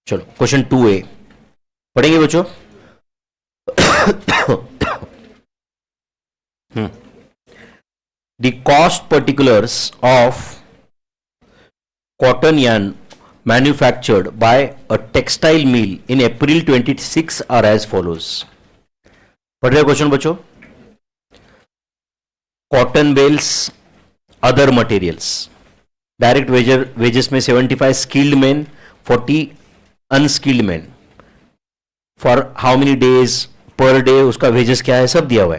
चलो question 2A पढ़ेंगे बच्चों. The cost particulars of cotton yarn manufactured by a textile mill in April 26 are as follows. पढ़ रहे question बच्चों. Cotton bales, other materials, direct wages में 75 skilled man, 40 unskilled man, for how many days per day, उसका wages क्या है सब दिया हुआ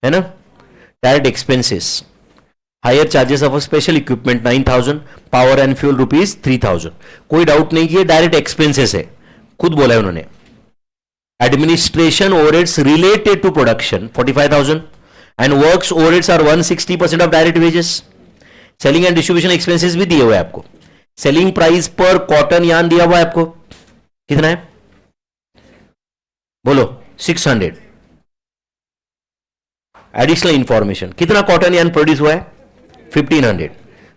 है ना. Direct expenses, hire charges of special equipment 9000, power and fuel rupees 3000. कोई डाउट नहीं कि ये डायरेक्ट एक्सपेंसेस है, खुद बोला है उन्होंने. Administration overheads related to production 45,000 and works overheads are 160% of direct wages. Selling and distribution expenses भी दिए हुए हैं आपको. सेलिंग प्राइस पर कॉटन यार्न दिया हुआ है आपको, कितना है बोलो 600. एडिशनल इंफॉर्मेशन, कितना कॉटन यार्न प्रोड्यूस हुआ है 1500.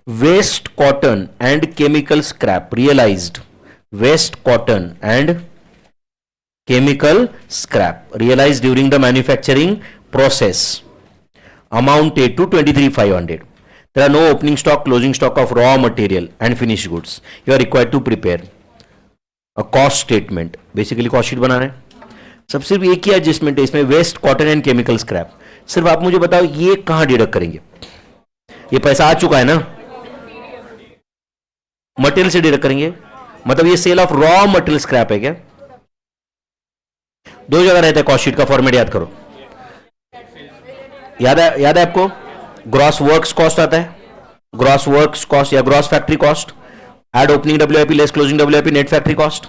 Waste cotton and chemical scrap realized, waste cotton and chemical scrap realized during the manufacturing process amounted to 23,500. There are no opening stock, closing stock of raw material and finished goods. You are required to prepare a cost statement. Basically cost sheet बना रहे हैं. सब सिर्फ एक ही adjustment है इसमें, waste cotton and chemical scrap. सिर्फ आप मुझे बताओ ये कहां डिडक्ट करेंगे. ये पैसा आ चुका है ना, मटेरियल से डिडक्ट करेंगे. मतलब ये sale of raw material scrap है क्या. दो जगह रहता है कॉस्ट शीट का फॉर्मेट, याद करो. याद है आपको. ग्रॉस वर्क्स कॉस्ट आता है, ग्रॉस वर्क्स कॉस्ट या gross factory cost, add opening WIP less closing WIP, net factory cost.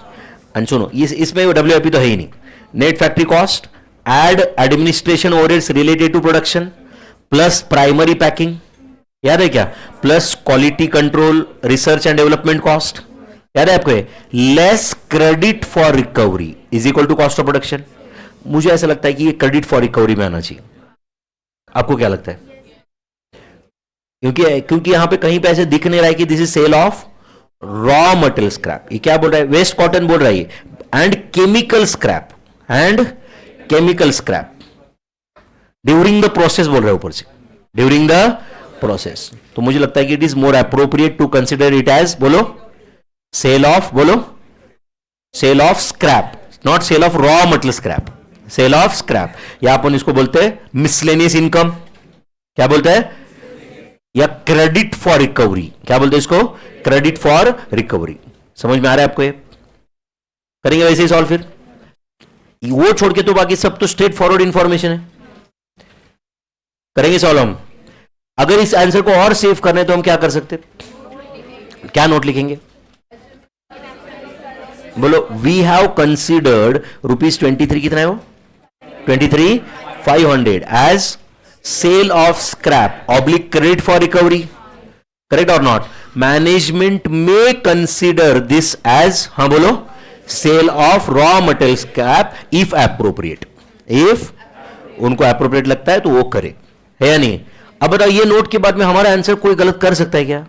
And सुनो इसमें डब्ल्यूआईपी तो है ही नहीं. Net factory cost, add administration overheads related to production, plus primary packing, याद है क्या, plus quality control, research and development cost, याद है आपको, less credit for recovery is equal to cost of production. मुझे ऐसा लगता है कि ये क्रेडिट फॉर रिकवरी में आना चाहिए. आपको क्या लगता है. क्योंकि यहां पे कहीं पे ऐसे दिख नहीं रहा है कि this is sale of raw material scrap. ये क्या बोल रहा है, वेस्ट कॉटन बोल रहा है and chemical scrap, and chemical scrap during the process बोल रहा है ऊपर से, ड्यूरिंग द प्रोसेस. तो मुझे लगता है कि it is more appropriate to consider it as, बोलो सेल ऑफ, बोलो sale of scrap, not sale of raw material scrap, sale of scrap. या अपन इसको बोलते हैं मिसलेनियस इनकम, क्या बोलते हैं, या क्रेडिट फॉर रिकवरी, क्या बोलते हैं इसको, क्रेडिट फॉर रिकवरी. समझ में आ रहा है आपको. ये करेंगे वैसे ही सॉल्व. फिर वो छोड़ के तो बाकी सब तो स्ट्रेट फॉरवर्ड इंफॉर्मेशन है. करेंगे सॉल्व हम. अगर इस आंसर को और सेव करना है तो हम क्या कर सकते, क्या नोट लिखेंगे, बोलो. वी हैव कंसीडर्ड ₹23, कितना है वो 23,500 as sale of scrap oblique credit for recovery. Correct और नॉट. मैनेजमेंट में कंसीडर दिस एज, हाँ बोलो, sale of raw material scrap if appropriate. If उनको एप्रोप्रिएट लगता है तो वो करे, है या नहीं. अब बताओ ये नोट के बाद में हमारा आंसर कोई गलत कर सकता है क्या.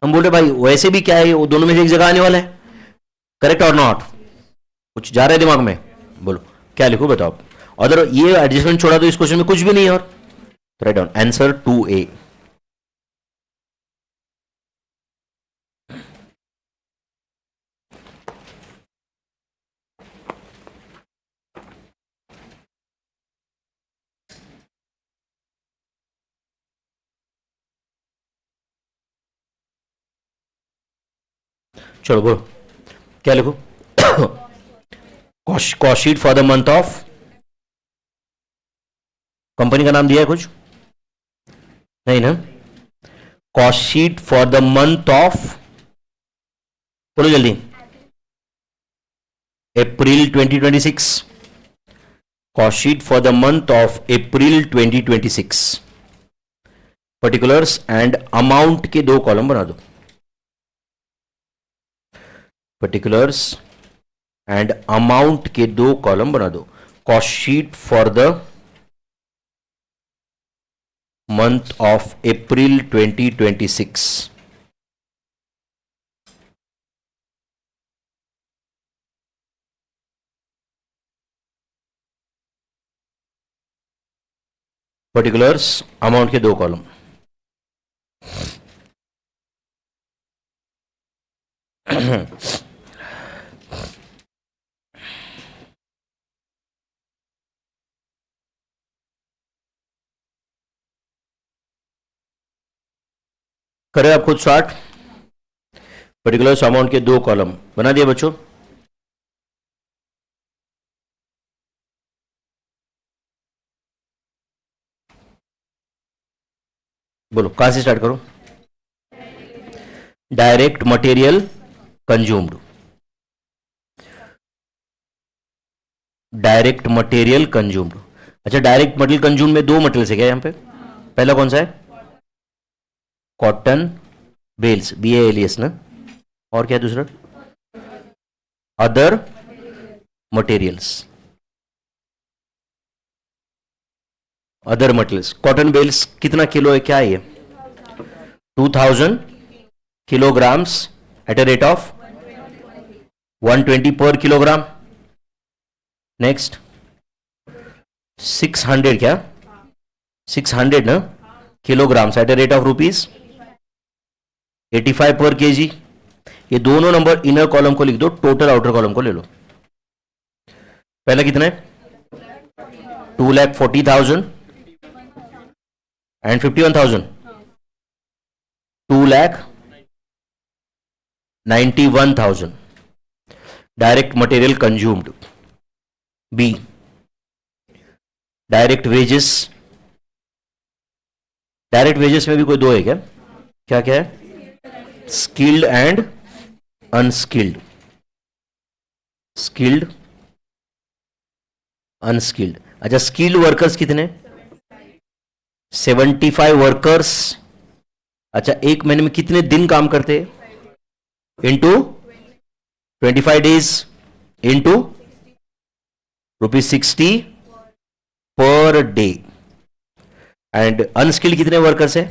हम बोल रहे भाई वैसे भी क्या है, वो दोनों में से एक जगह आने वाला है. करेक्ट और नॉट. कुछ जा रहा है दिमाग में, बोलो क्या लिखो बताओ. अदर ये एडजस्टमेंट छोड़ा तो इस क्वेश्चन में कुछ भी नहीं है. और राइट डाउन आंसर 2A. चलो बोलो क्या लिखो. Cost sheet for the month of, company का नाम दिया है कुछ नहीं ना. Cost sheet for the month of, बोलो जल्दी, अप्रैल 2026. Cost sheet for the month of April 2026. Particulars and amount के दो कॉलम बना दो. पर्टिकुलर्स एंड अमाउंट के दो कॉलम बना दो. Cost sheet for the month of April 2026. Particulars amount के 2 कॉलम। करें आप खुद स्टार्ट। पर्टिकुलर्स अमाउंट के 2 कॉलम बना दिया बच्चों। बोलो कहां से स्टार्ट करो। Direct material consumed. Direct material consumed. अच्छा, डायरेक्ट मटेरियल कंज्यूम्ड में 2 मटेरियल है क्या यहां पे? पहला कौन सा है? कॉटन बेल्स, BALES ना। और क्या है दूसरा? Other materials. Other materials. Cotton bales कितना किलो है, क्या है ये? 2000 kilograms at a rate of 120 per kilogram. Next 600 क्या? 600 ना kilograms at a rate of rupees 85 per kg. ये दोनों नंबर इनर कॉलम को लिख दो, टोटल आउटर कॉलम को ले लो। पहला कितना है? 2,40,000 and 51,000। 2,91,000 direct material consumed. B direct wages. Direct wages में भी कोई 2 है क्या? क्या क्या है? Skilled and unskilled. Skilled unskilled. अच्छा, स्किल्ड वर्कर्स कितने? 75 वर्कर्स। अच्छा, एक महीने में कितने दिन काम करते? Into 25 days into ₹60 per day. And unskilled कितने वर्कर्स है?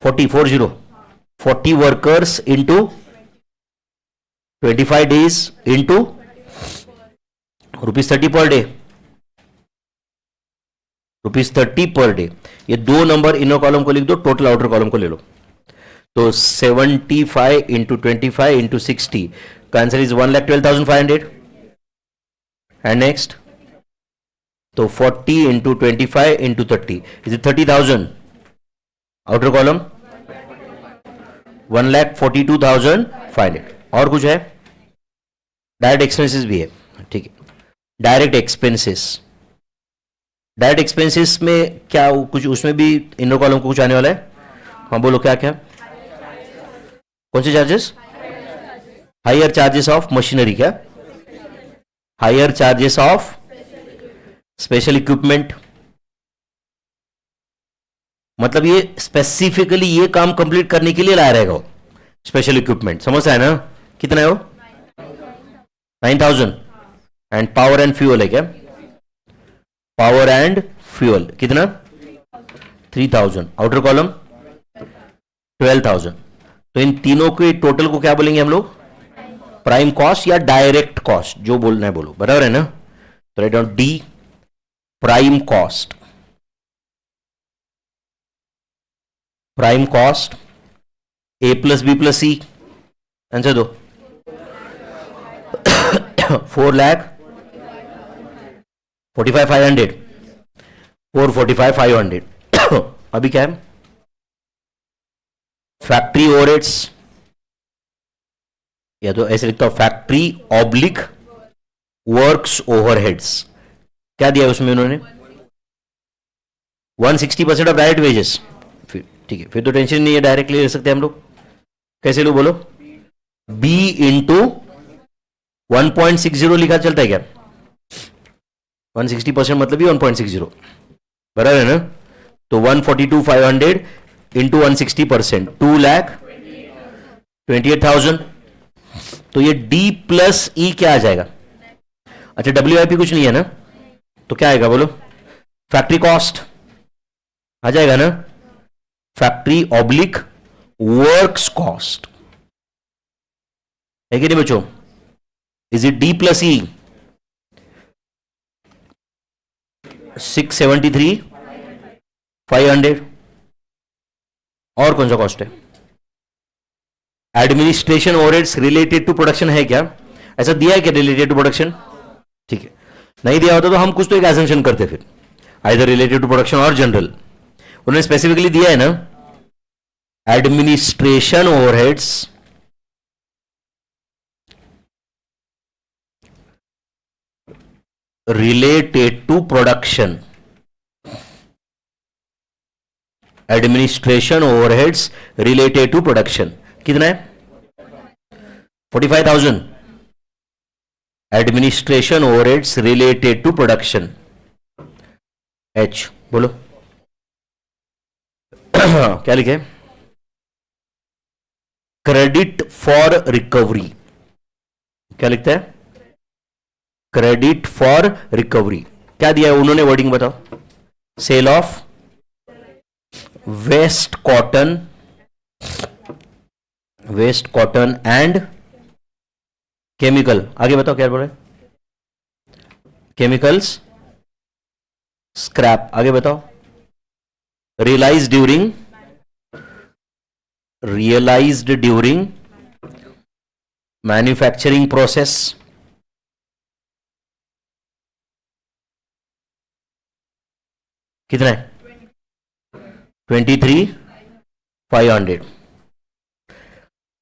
40 workers into 25 days into ₹30 per day. ₹30 per day. ये 2 नंबर इनर कॉलम को लिख दो, टोटल आउटर कॉलम को ले लो। तो 75 इंटू 25 इंटू 60 का आंसर इज 1,12,500। एंड नेक्स्ट तो 40 into 25 into 30 is 30,000। Outer column 1,42,500। और कुछ है? डायरेक्ट एक्सपेंसेस भी है, ठीक है। Direct expenses. डायरेक्ट एक्सपेंसेस में क्या कुछ उसमें भी इनर कॉलम को कुछ आने वाला है? हाँ बोलो क्या क्या? कौन से charges? Hire charges of machinery. क्या? Hire charges of special equipment. मतलब ये स्पेसिफिकली ये काम कंप्लीट करने के लिए लाया रहेगा वो स्पेशल इक्विपमेंट। समझ है ना? कितना है वो? 9,000। एंड पावर एंड फ्यूल है क्या? पावर एंड फ्यूल कितना? 3,000। Outer column 12,000। तो इन तीनों के टोटल को क्या बोलेंगे हम लोग? प्राइम कॉस्ट या डायरेक्ट कॉस्ट, जो बोलना है बोलो, बराबर है ना? तो write down D prime cost. Prime cost A plus B plus C। Answer दो। 4,45,500। 445,500। अभी क्या है? फैक्ट्री ओवरहेड्स, या तो ऐसे लिखता हूं फैक्ट्री ऑब्लिक वर्क्स ओवरहेड्स। क्या दिया उसमें उन्होंने? 160% ऑफ डायरेक्ट वेजेस। ठीक है, फिर तो टेंशन नहीं है, डायरेक्टली ले सकते हैं हम लोग। कैसे लो बोलो? B इंटू 1.60 लिखा चलता है क्या? 160% मतलब भी 1.60, बराबर है ना? तो 142,500 इंटू 160%, 2,28,000। तो ये D प्लस E क्या आ जाएगा? अच्छा, WIP कुछ नहीं है ना, तो क्या आएगा बोलो? फैक्ट्री कॉस्ट आ जाएगा ना? फैक्ट्री ऑब्लिक वर्क्स कॉस्ट है कि नहीं बच्चों? Is it D plus E? 673 500। और कौन सा कॉस्ट है? Administration overheads related to production है क्या? ऐसा दिया है क्या रिलेटेड टू प्रोडक्शन? ठीक है, नहीं दिया होता तो हम कुछ तो एक एजम्पशन करते फिर, आइदर रिलेटेड टू प्रोडक्शन और जनरल। उन्होंने स्पेसिफिकली दिया है ना, administration overheads related to production, administration overheads related to production कितना है? 45,000। Administration overheads related to production, H बोलो। क्या लिखे? Credit for recovery. क्या लिखता है? Credit for recovery. क्या दिया है उन्होंने वर्डिंग बताओ? Sale of waste cotton and chemical. आगे बताओ क्या बोल रहे? Chemicals scrap. आगे बताओ? Realized during manufacturing process. कितना है? 23,500।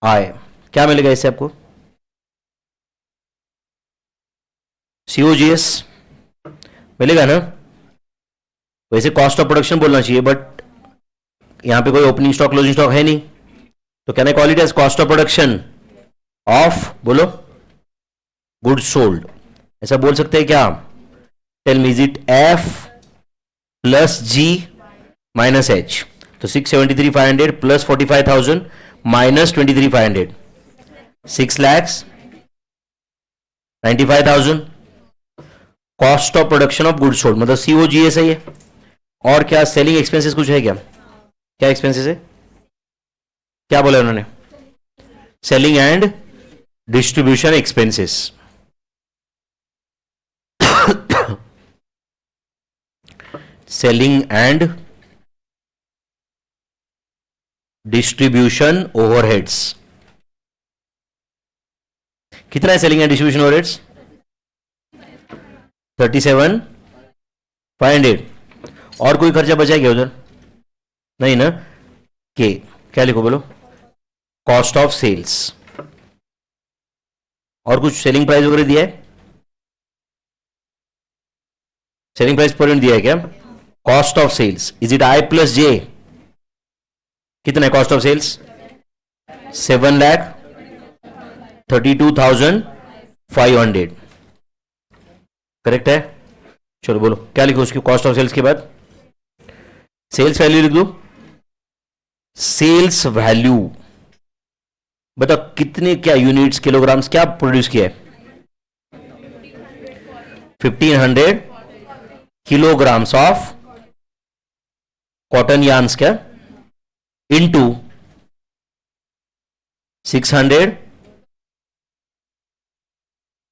आए क्या मिलेगा इससे आपको? COGS मिलेगा ना? वैसे कॉस्ट ऑफ प्रोडक्शन बोलना चाहिए, बट यहां पे कोई ओपनिंग स्टॉक क्लोजिंग स्टॉक है नहीं, तो can I call it as cost of production of, बोलो, गुड्स सोल्ड। ऐसा बोल सकते हैं क्या? Tell me, is it F plus G minus H? तो 673,500 plus 45,000 minus 23,500, 6,95,000। Cost of production of goods sold मतलब COGS है ये। और क्या सेलिंग एक्सपेंसेस कुछ है क्या? क्या एक्सपेंसेस है? क्या बोला उन्होंने? Selling and distribution expenses. Selling and distribution overheads. कितना है सेलिंग एंड डिस्ट्रीब्यूशन ओवरहेड्स? 37,500। और कोई खर्चा बचा है क्या उधर? नहीं ना? के क्या लिखो बोलो? Cost of sales. और कुछ सेलिंग प्राइस वगैरह दिया है? सेलिंग प्राइस पर यूनिट दिया है क्या? Cost of sales, is it I plus J? कितना है कॉस्ट ऑफ सेल्स? 7,32,500। करेक्ट है? चलो बोलो क्या लिखो उसकी कॉस्ट ऑफ सेल्स के बाद? सेल्स वैल्यू लिख दो। सेल्स वैल्यू बताओ कितने, क्या यूनिट्स, किलोग्राम्स, क्या प्रोड्यूस किया है? 1,500 kilograms of cotton yarns क्या into 600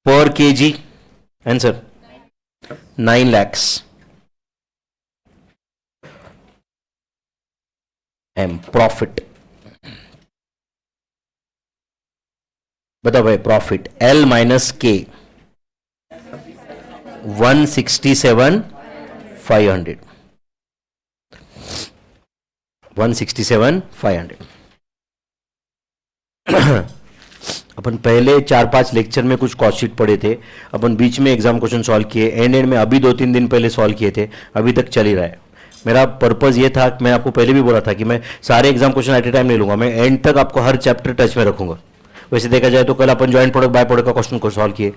per kg, answer 9 lakhs M profit. बताओ भाई प्रॉफिट L माइनस K 167,500 167,500। अपन पहले 4-5 लेक्चर में कुछ कॉस्ट शीट पढ़े थे, अपन बीच में एग्जाम क्वेश्चन सॉल्व किए, एंड में अभी 2-3 दिन पहले सॉल्व किए थे, अभी तक चल ही रहा है। मेरा पर्पस ये था, मैं आपको पहले भी बोला था कि मैं सारे exam question at a time नहीं लूंगा, मैं एंड तक आपको हर चैप्टर टच में रखूंगा। वैसे देखा जाए तो कल अपन ज्वाइंट प्रोडक्ट बाय प्रोडक्ट का क्वेश्चन को सॉल्व किए,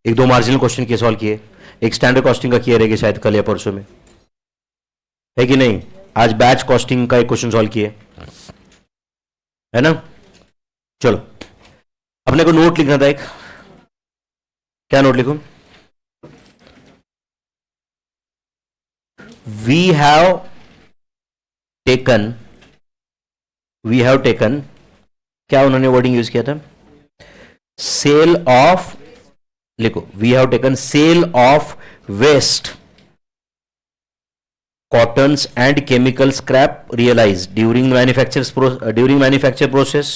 1-2 मार्जिनल क्वेश्चन किए सॉल्व किए, एक स्टैंडर्ड कॉस्टिंग का किया रहेगा शायद कल या परसों में, है कि नहीं? आज बैच कॉस्टिंग का एक क्वेश्चन सॉल्व किए, है ना? चलो अपने को नोट लिखना था एक, क्या नोट लिखूं? वी हैव टेकन, क्या उन्होंने वर्डिंग यूज किया था? सेल ऑफ, लिखो we have taken sale of waste cottons and chemical scrap realized during manufacture process.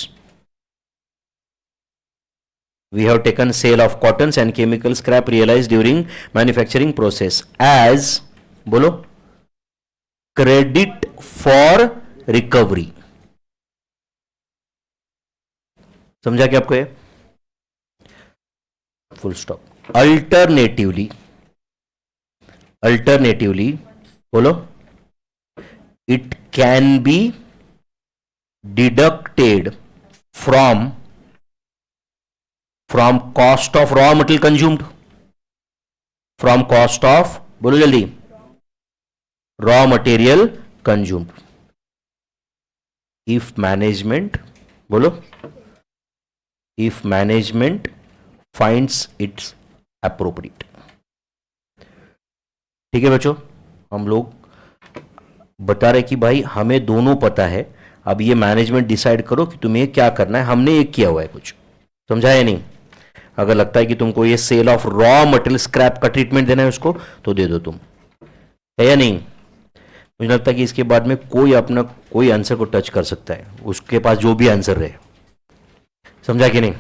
We have taken sale of cottons and chemical scrap realized during manufacturing process as बोलो credit for recovery. समझा क्या आपको ये? Full stop. Alternatively बोलो it can be deducted from cost of raw material consumed. From cost of बोलो जल्दी raw material consumed. If management बोलो if management finds it's appropriate. ठीक है बच्चों, हम लोग बता रहे कि भाई हमें दोनों पता है, अब ये मैनेजमेंट डिसाइड करो कि तुम्हें क्या करना है. हमने एक किया हुआ है कुछ, समझा है नहीं? अगर लगता है कि तुमको ये sale of raw material scrap का ट्रीटमेंट देना है उसको, तो दे दो तुम, है या नहीं? मुझे लगता है कि इसके बाद में कोई अपना कोई आंसर को टच कर सकता है, उसके पास जो भी आंसर रहे. समझा कि नहीं?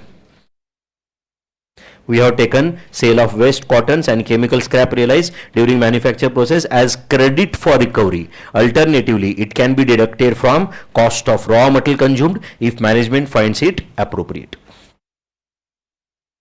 We have taken sale of waste cottons and chemical scrap realized during manufacture process as credit for recovery. Alternatively, it can be deducted from cost of raw material consumed if management finds it appropriate.